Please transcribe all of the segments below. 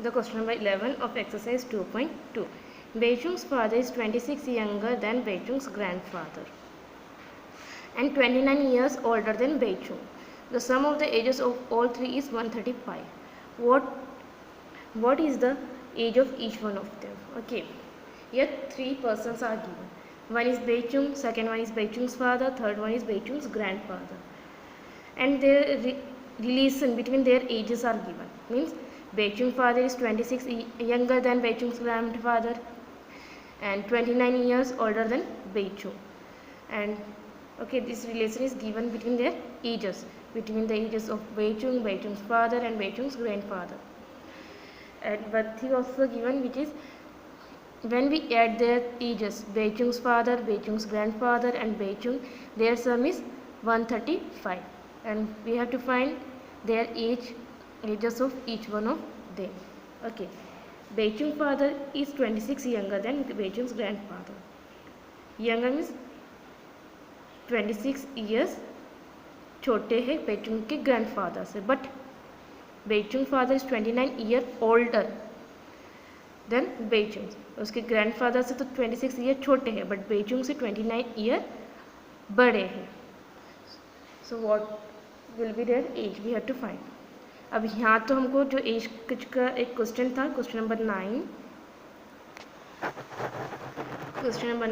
The question number 11 of exercise 2.2. Beichung's father is 26 younger than Beichung's grandfather and 29 years older than Beichung. The sum of the ages of all three is 135. What is the age of each one of them? Okay, here three persons are given. One is Beichung, second one is Beichung's father, third one is Beichung's grandfather. And their relation between their ages are given. Means Beichung's father is 26 younger than Beichung's grandfather and 29 years older than Beichung. And okay, this relation is given between their ages, between the ages of Beichung, Beichung's father and Beichung's grandfather. And one thing also given, which is when we add their ages, Beichung's father, Beichung's grandfather and Beichung, their sum is 135. And we have to find their ages of each one of them. Okay, Beichung's father is 26 younger than Beichung's grandfather. Younger means 26 years छोटे है Beichung के grandfather से, but Beichung's father is 29 year older than Beichung. उसके grandfather से तो 26 year छोटे हैं, but Beichung से 29 year बड़े हैं. So what will be their age? We have to find. अब यहाँ तो हमको जो एज का एक क्वेश्चन था, क्वेश्चन नंबर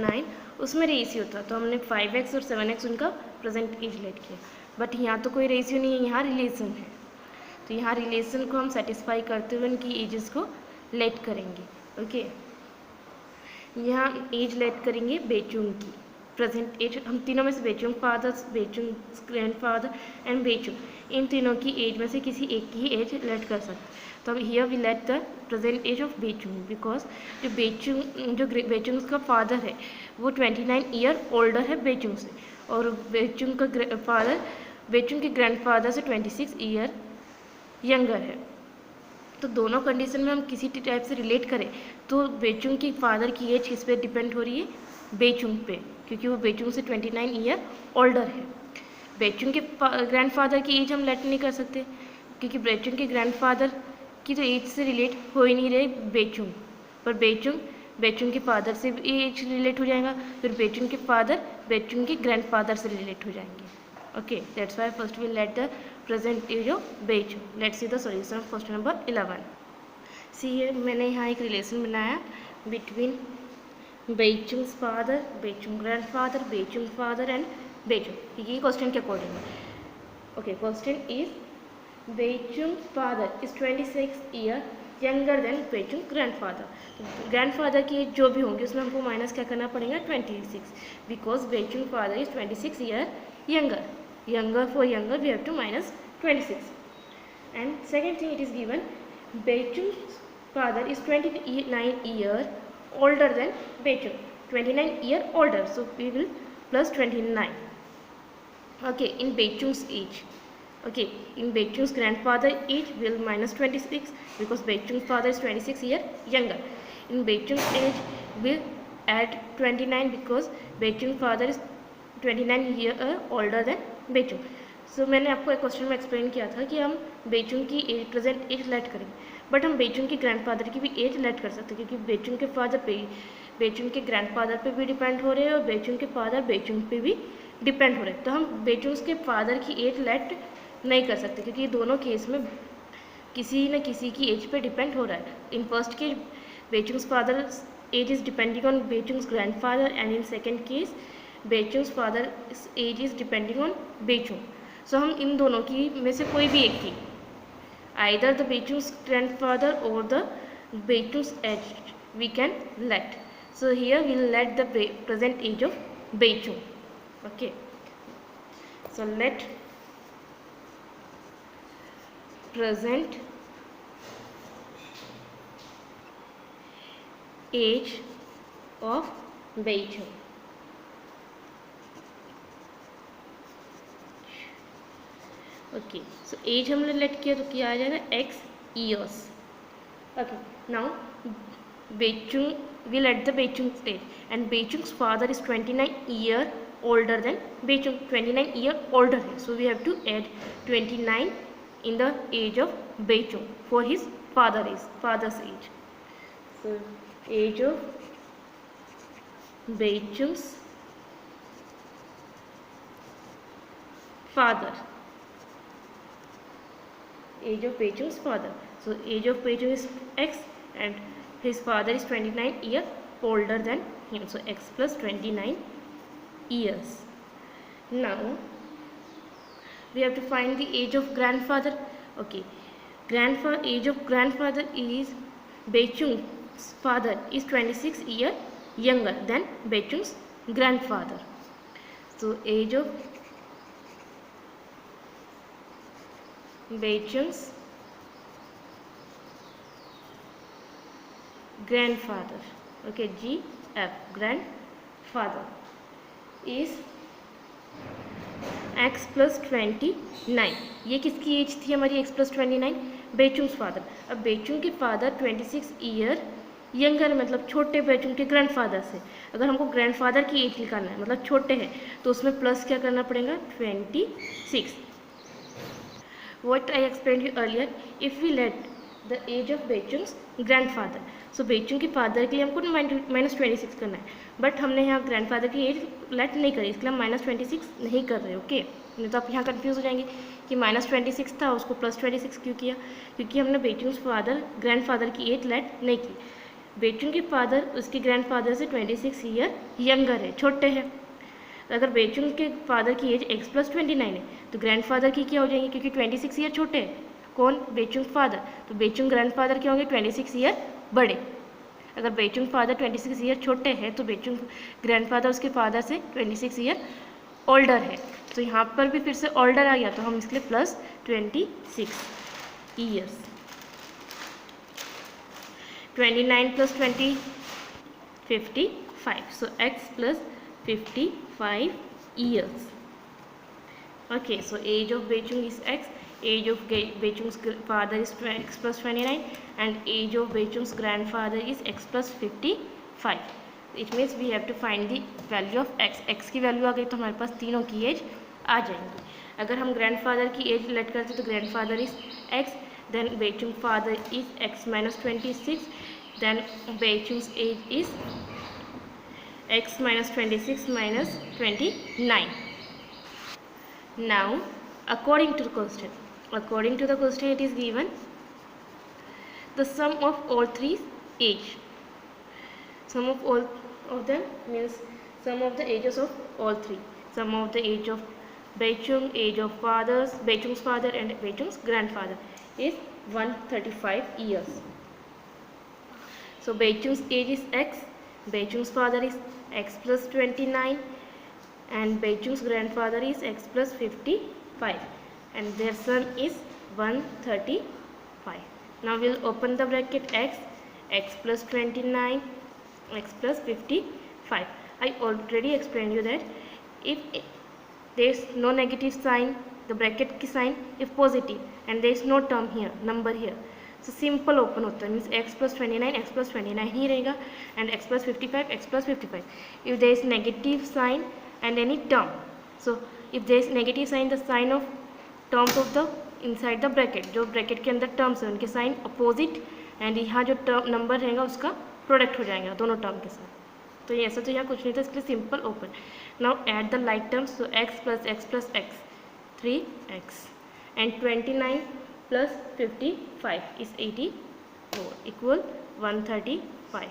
9, उसमें रेशियो था, तो हमने 5x और 7x उनका प्रेजेंट एज लेट किया. बट यहाँ तो कोई रेशियो नहीं है, यहाँ रिलेशन है. तो यहाँ रिलेशन को हम सेटिस्फाई करते हुए उनकी एजेस को लेट करेंगे. ओके, यहाँ एज लेट करेंगे Beichung की प्रेजेंट एज. हम तीनों में से Beichung father, Beichung grandfather and Beichung, इन तीनों की एज में से किसी एक की ही एज लेट कर सकते. तो अब here we let the present age of Beichung, because जो Beichung का फादर है वो 29 ईयर ओल्डर है Beichung से, और Beichung का फादर Beichung के ग्रैंडफादर से 26 ईयर यंगर है. तो दोनों कंडीशन में हम किसी टाइप से रिलेट करें तो Beichung की फादर की एज किस पे डिपेंड हो रही है? Beichung पे, क्योंकि वो Beichung से 29 ईयर ओल्डर है. Beichung के ग्रैंडफादर की एज हम लेट नहीं कर सकते, क्योंकि Beichung के ग्रैंडफादर की तो एज से रिलेट हो ही नहीं रहे Beichung, पर Beichung के फादर से भी एज रिलेट हो जाएगा, फिर Beichung के फादर Beichung के ग्रैंडफादर से रिलेट हो जाएंगे. Okay, that's why first we let the present age of Beichung. Let's see the solution of question number 11. See है, मैंने यहाँ एक रिलेशन बनाया between Beichung's father, Beichung grandfather, Beichung father and Beichung. ये क्वेश्चन के अकॉर्डिंग है. Okay, question is Beichung's father is 26 year younger than Beichung grandfather. Grandfather की एज जो भी होंगी उसमें हमको माइनस क्या करना पड़ेगा? 26, because Beichung father is 26 year younger for younger we have to minus 26. And second thing, it is given Beichung's father is 29 year older than Beichung, 29 year older, so we will plus 29. Okay, in Beichung's age. Okay, in Beichung's grandfather age we will minus 26, because Beichung's father is 26 year younger. In Beichung's age we'll add 29, because Beichung's father is 29 year older than Beichung. सो मैंने आपको एक question में explain किया था कि हम Beichung की as present as late करेंगे, बट हम Beichung के ग्रैंडफादर की भी एज लेट कर सकते हैं, क्योंकि Beichung के फादर पे Beichung के ग्रैंडफादर पे भी डिपेंड हो रहे हैं और Beichung के फादर Beichung पे भी डिपेंड हो रहे हैं. तो हम Beichung के फादर की एज लेट नहीं कर सकते, क्योंकि दोनों केस में किसी न किसी की एज पे डिपेंड हो रहा है. In first case Beichung's father age is depending on Beichung's grandfather, and in second case Beichung's father age is depending on Beichung. So हम इन दोनों की में से कोई भी एक की, either the Beichung's grandfather or the Beichung's age we can let. So here we will let the present age of Beichung. Okay, so let present age of Beichung. Okay, so age हमने let किया तो क्या आ जाएगा? x years. Okay, now Beichung, we let the Beichung's age, and Beichung's father is 29 year older than Beichung, 29 year older है, so we have to add 29 in the age of Beichung for his father's age. So age of Beichung's father. Age of Beichung's father. So age of Beichung is x and his father is 29 years older than him. So x plus 29 years. Now we have to find the age of grandfather. Okay, age of grandfather is Beichung's father is 26 years younger than Beichung's grandfather. So age of Beichung's grandfather, okay, GF, grandfather, is x plus 29. ये किसकी as थी हमारी x plus 29? बेचुंग्स father. अब बेचुंग के father 26 year younger, मतलब छोटे बेचुंग के grandfather से. अगर हमको ग्रैंडफादर की एज निकालना है, मतलब छोटे हैं, तो उसमें प्लस क्या करना पड़ेगा? 26. What I explained you earlier, if we let the age of Bhaichung's grandfather, so Bhaichung के फादर के लिए हमको -26 करना है, बट हमने यहाँ ग्रैंडफादर की एज लेट नहीं करी, इसलिए हम -26 नहीं कर रहे. ओके, नहीं तो आप यहाँ कंफ्यूज हो जाएंगे कि -26 था, उसको +26 क्यों किया? क्योंकि हमने बेचुंग्स फादर ग्रैंडफादर की एज लेट नहीं की. बेचुंग के फादर उसके ग्रैंडफादर से 26 ईयर यंगर है, छोटे हैं. अगर बेचुंग के फादर की एज x plus 29 है, तो ग्रैंडफादर की क्या हो जाएंगे? क्योंकि 26 ईयर छोटे हैं. कौन? बेचुंग फादर. तो बेचुंग ग्रैंडफादर क्या होंगे? 26 ईयर बड़े. अगर बेचुंग फादर 26 ईयर छोटे हैं, तो बेचुंग ग्रैंडफादर उसके फादर से 26 ईयर ओल्डर है. तो यहाँ पर भी फिर से ओल्डर आ गया, तो हम इसके लिए +26 years. 29 + 20 55. So x plus 55 years. Okay, so age of Beichung is x, age of Beichung's father is x plus 29, and age of Beichung's grandfather is x plus 55. It means we have to find the value of x. x की value आ गई तो हमारे पास तीनों की as आ जाएंगी. अगर हम grandfather की एज लेट करते तो grandfather is x, then Beichung father is x minus 26, then Beichung's age is x minus 26 minus 29. Now according to the question it is given the sum of all three age. Sum of all of them means sum of the ages of all three. Sum of the age of Beichung, age of fathers, Beichung's father and Beichung's grandfather is 135 years. So Beichung's age is x, Beichung's father is x plus 29, and Beichung's grandfather is x plus 55, and their sum is 135. Now we'll open the bracket x plus 29, x plus 55. I already explained you that if there is no negative sign, the bracket की sign if positive, and there is no term here, number here, so simple open होता है, means x plus 29 ही रहेगा, and x plus 55. If there is negative sign and any term, so if there is negative sign, the sign of terms of the inside the bracket, जो bracket के अंदर terms है उनके sign opposite, and यहाँ जो term number रहेगा उसका product हो जाएगा दोनों टर्म के साथ. तो ये ऐसा तो यहाँ कुछ नहीं था, इसके लिए simple open. Now add the like terms, so x plus x 3x, and 29 plus 55 is 84 equal 135.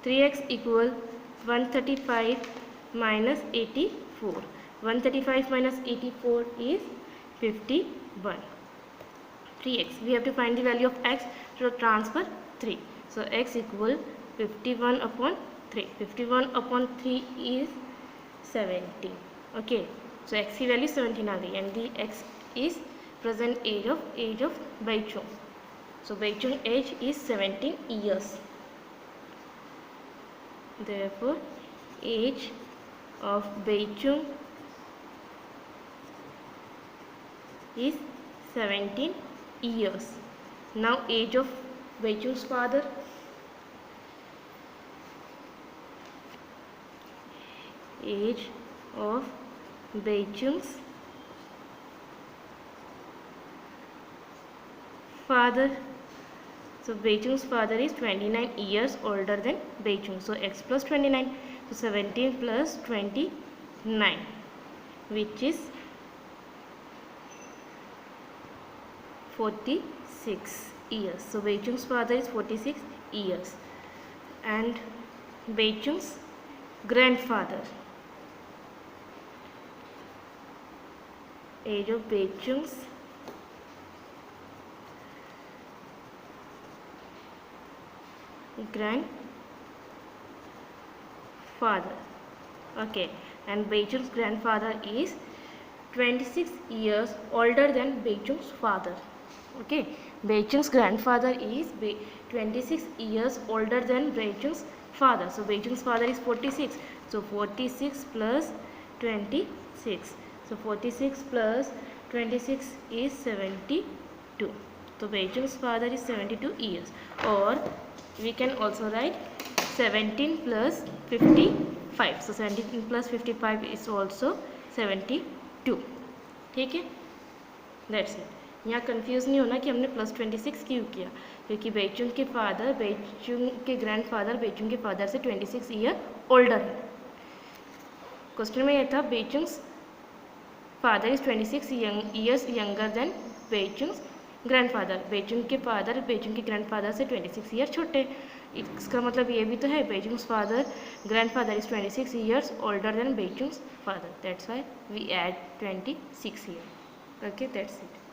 3x equal 135 minus 84. 135 minus 84 is 51. 3x, we have to find the value of x to transfer 3. So x equal 51 upon 3. 51 upon 3 is 17. Okay, so x की value 17 आ गई, and the x is present age of Beichung. So Beichung age is 17 years. Therefore age of Beichung is 17 years. Now age of Beichung's father, age of Beichung's father So Beijing's father is 29 years older than Beijing. So x plus 29. So 17 plus 29, which is 46 years. So Beijing's father is 46 years. And Beijing's grandfather, age of Beijing's grandfather. Okay, and Beijing's grandfather is 26 years older than Beijing's father. Okay, Beijing's grandfather is 26 years older than Beijing's father. So Beijing's father is 46. So 46 plus 26. So 46 plus 26 is 72. So Beijing's father is 72 years. Or we can also write 17 plus 55. So 17 plus 55 is also 72. ठीक है, that's it. यहाँ confuse नहीं होना कि हमने plus 26 क्यों किया, क्योंकि बेइचुंग के फादर, बेइचुंग के ग्रैंडफादर बेइचुंग के फादर से 26 ईयर ओल्डर है। क्वेश्चन में यह था Bhaichung's father is 26 years younger than Bhaichung's grandfather. Bhaichung के फादर बेइचुंग के ग्रैंडफादर से 26 ईयर छोटे। इसका मतलब ये भी तो है Bhaichung's father grandfather is 26 years older than Bhaichung's father. That's why we add 26 here. Okay, that's it.